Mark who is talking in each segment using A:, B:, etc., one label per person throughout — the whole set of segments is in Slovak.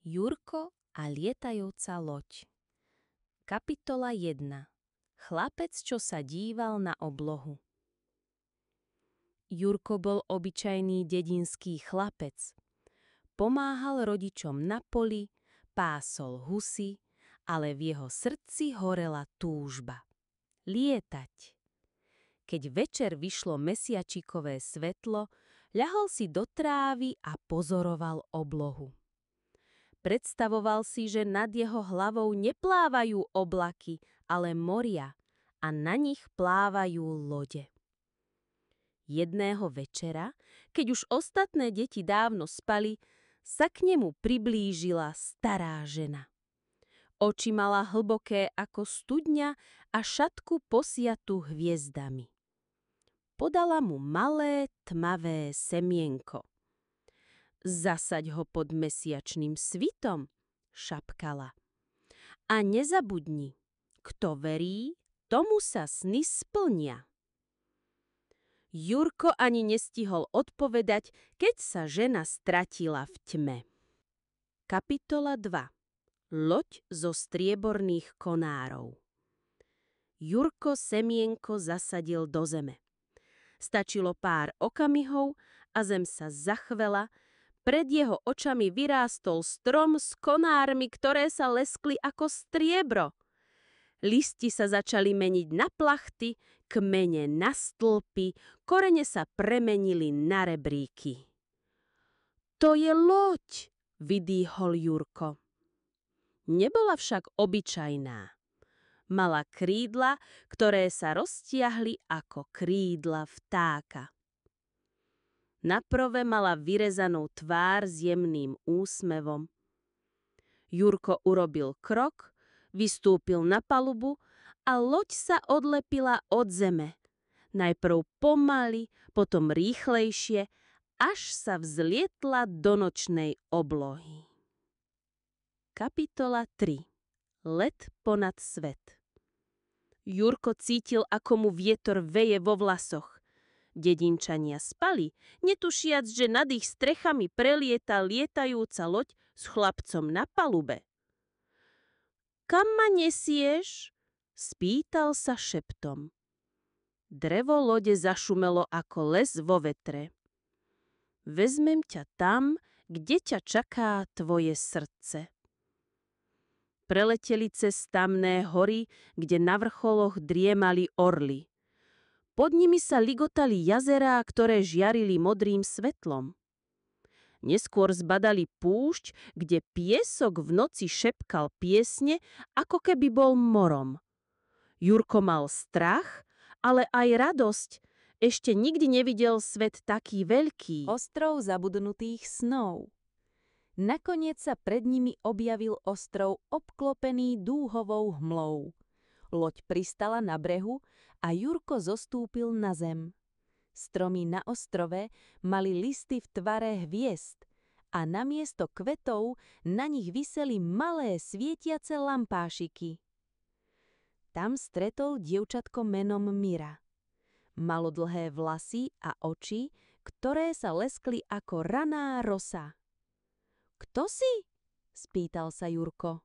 A: Jurko a lietajúca loď. Kapitola 1. Chlapec, čo sa díval na oblohu. Jurko bol obyčajný dedinský chlapec. Pomáhal rodičom na poli, pásol husy, ale v jeho srdci horela túžba. Lietať. Keď večer vyšlo mesiačikové svetlo, ľahol si do trávy a pozoroval oblohu. Predstavoval si, že nad jeho hlavou neplávajú oblaky, ale moria a na nich plávajú lode. Jedného večera, keď už ostatné deti dávno spali, sa k nemu priblížila stará žena. Oči mala hlboké ako studňa a šatku posiatu hviezdami. Podala mu malé, tmavé semienko. Zasaď ho pod mesiačným svitom, šapkala. A nezabudni, kto verí, tomu sa sny splnia. Jurko ani nestihol odpovedať, keď sa žena stratila v tme. Kapitola 2. Loď zo strieborných konárov. Jurko semienko zasadil do zeme. Stačilo pár okamihov a zem sa zachvela. Pred jeho očami vyrástol strom s konármi, ktoré sa leskli ako striebro. Listy sa začali meniť na plachty, kmene na stĺpy, korene sa premenili na rebríky. To je loď, vydýhol Jurko. Nebola však obyčajná. Mala krídla, ktoré sa roztiahli ako krídla vtáka. Naprove mala vyrezanú tvár s jemným úsmevom. Jurko urobil krok, vystúpil na palubu a loď sa odlepila od zeme. Najprv pomaly, potom rýchlejšie, až sa vzlietla do nočnej oblohy. Kapitola 3. Let ponad svet. Jurko cítil, ako mu vietor veje vo vlasoch. Dedinčania spali, netušiac, že nad ich strechami prelieta lietajúca loď s chlapcom na palube. Kam ma nesieš? Spýtal sa šeptom. Drevo lode zašumelo ako les vo vetre. Vezmem ťa tam, kde ťa čaká tvoje srdce. Preleteli cez tamné hory, kde na vrcholoch driemali orly. Pod nimi sa ligotali jazerá, ktoré žiarili modrým svetlom. Neskôr zbadali púšť, kde piesok v noci šepkal piesne, ako keby bol morom. Jurko mal strach, ale aj radosť. Ešte nikdy nevidel svet taký veľký.
B: Ostrov zabudnutých snov. Nakoniec sa pred nimi objavil ostrov obklopený dúhovou hmlou. Loď pristala na brehu a Jurko zostúpil na zem. Stromy na ostrove mali listy v tvare hviezd a namiesto kvetov na nich viseli malé svietiace lampášiky. Tam stretol dievčatko menom Mira. Malo dlhé vlasy a oči, ktoré sa leskli ako raná rosa. Kto si? Spýtal sa Jurko.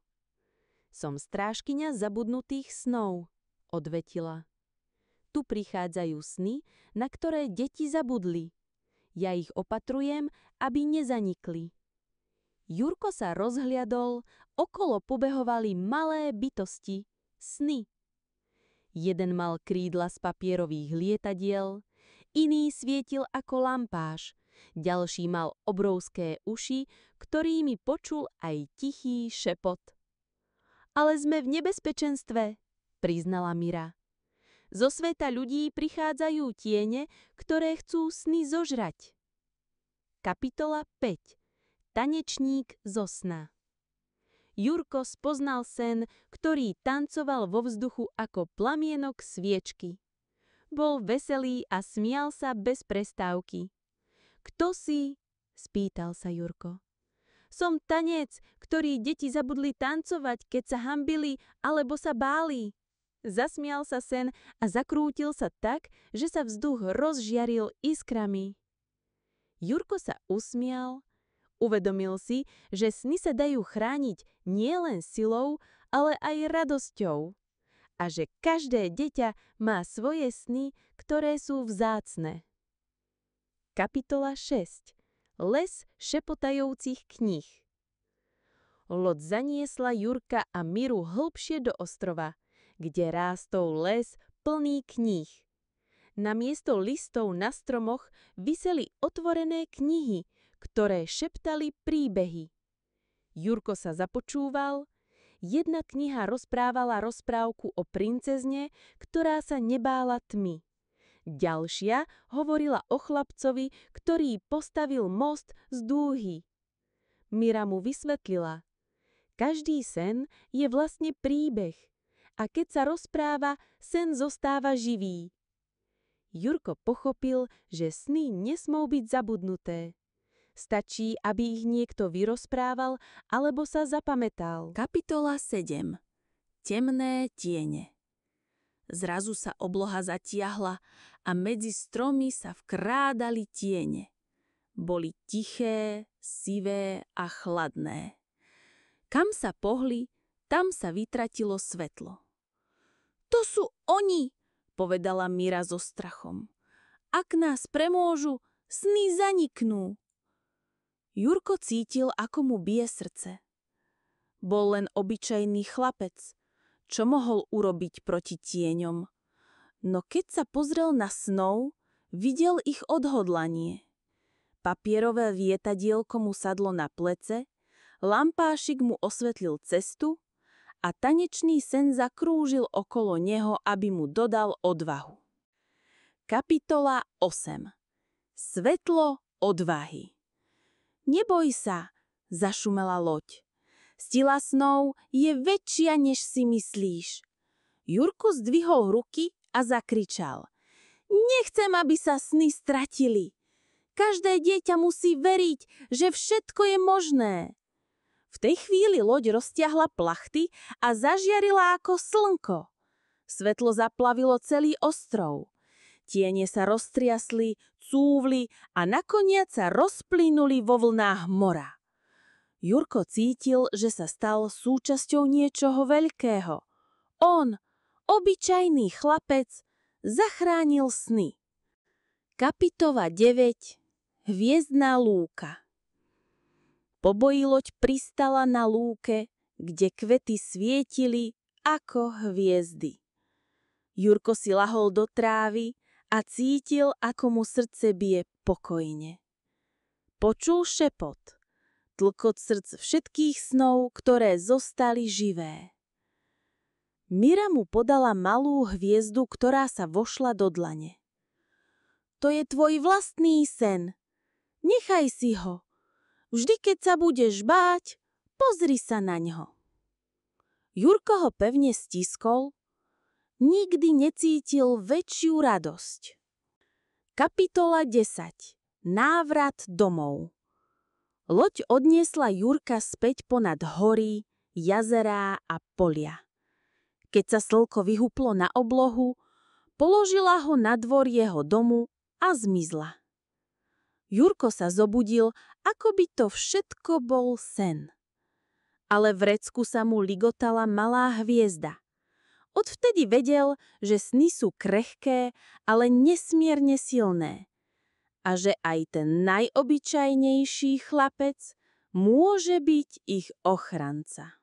B: Som strážkyňa zabudnutých snov, odvetila. Tu prichádzajú sny, na ktoré deti zabudli. Ja ich opatrujem, aby nezanikli. Jurko sa rozhliadol, okolo pobehovali malé bytosti, sny. Jeden mal krídla z papierových lietadiel, iný svietil ako lampáš, ďalší mal obrovské uši, ktorými počul aj tichý šepot. Ale sme v nebezpečenstve, priznala Mira. Zo sveta ľudí prichádzajú tiene, ktoré chcú sny zožrať. Kapitola 5. Tanečník zo sna. Jurko spoznal sen, ktorý tancoval vo vzduchu ako plamienok sviečky. Bol veselý a smial sa bez prestávky. Kto si? Spýtal sa Jurko. Som tanec, ktorý deti zabudli tancovať, keď sa hanbili alebo sa báli. Zasmial sa sen a zakrútil sa tak, že sa vzduch rozžiaril iskrami. Jurko sa usmial, Uvedomil si, že sny sa dajú chrániť nielen silou, ale aj radosťou. A že každé dieťa má svoje sny, ktoré sú vzácne. Kapitola 6. Les šepotajúcich kníh. Loď zaniesla Jurka a Miru hlbšie do ostrova, kde rástol les plný kníh. Namiesto listov na stromoch viseli otvorené knihy, ktoré šeptali príbehy. Jurko sa započúval. Jedna kniha rozprávala rozprávku o princezne, ktorá sa nebála tmy. Ďalšia hovorila o chlapcovi, ktorý postavil most z dúhy. Mira mu vysvetlila. Každý sen je vlastne príbeh a keď sa rozpráva, sen zostáva živý. Jurko pochopil, že sny nesmú byť zabudnuté. Stačí, aby ich niekto vyrozprával alebo sa zapamätal.
A: Kapitola 7. Temné tiene. Zrazu sa obloha zatiahla a medzi stromy sa vkrádali tiene. Boli tiché, sivé a chladné. Kam sa pohli, tam sa vytratilo svetlo. To sú oni, povedala Mira so strachom. Ak nás premôžu, sny zaniknú. Jurko cítil, ako mu bije srdce. Bol len obyčajný chlapec. Čo mohol urobiť proti tieňom? No keď sa pozrel na snov, videl ich odhodlanie. Papierové lietadielko mu sadlo na plece, lampášik mu osvetlil cestu a tanečný sen zakrúžil okolo neho, aby mu dodal odvahu. Kapitola 8. Svetlo odvahy. Neboj sa, zašumela loď. Sila snov je väčšia, než si myslíš. Jurko zdvihol ruky a zakričal. Nechcem, aby sa sny stratili. Každé dieťa musí veriť, že všetko je možné. V tej chvíli loď roztiahla plachty a zažiarila ako slnko. Svetlo zaplavilo celý ostrov. Tiene sa roztriasli, cúvli a nakoniec sa rozplynuli vo vlnách mora. Jurko cítil, že sa stal súčasťou niečoho veľkého. On, obyčajný chlapec, zachránil sny. Kapitola 9. Hviezdna lúka. Po boji loď pristala na lúke, kde kvety svietili ako hviezdy. Jurko si lahol do trávy a cítil, ako mu srdce bije pokojne. Počul šepot, tlkot srdc všetkých snov, ktoré zostali živé. Mira mu podala malú hviezdu, ktorá sa vošla do dlane. To je tvoj vlastný sen. Nechaj si ho. Vždy, keď sa budeš báť, pozri sa na ňo. Jurko ho pevne stiskol. Nikdy necítil väčšiu radosť. Kapitola 10. Návrat domov. Loď odniesla Jurka späť ponad hory, jazerá a polia. Keď sa slnko vyhuplo na oblohu, položila ho na dvor jeho domu a zmizla. Jurko sa zobudil, ako by to všetko bol sen. Ale v vrecku sa mu ligotala malá hviezda. Odvtedy vedel, že sny sú krehké, ale nesmierne silné. A že aj ten najobyčajnejší chlapec môže byť ich ochranca.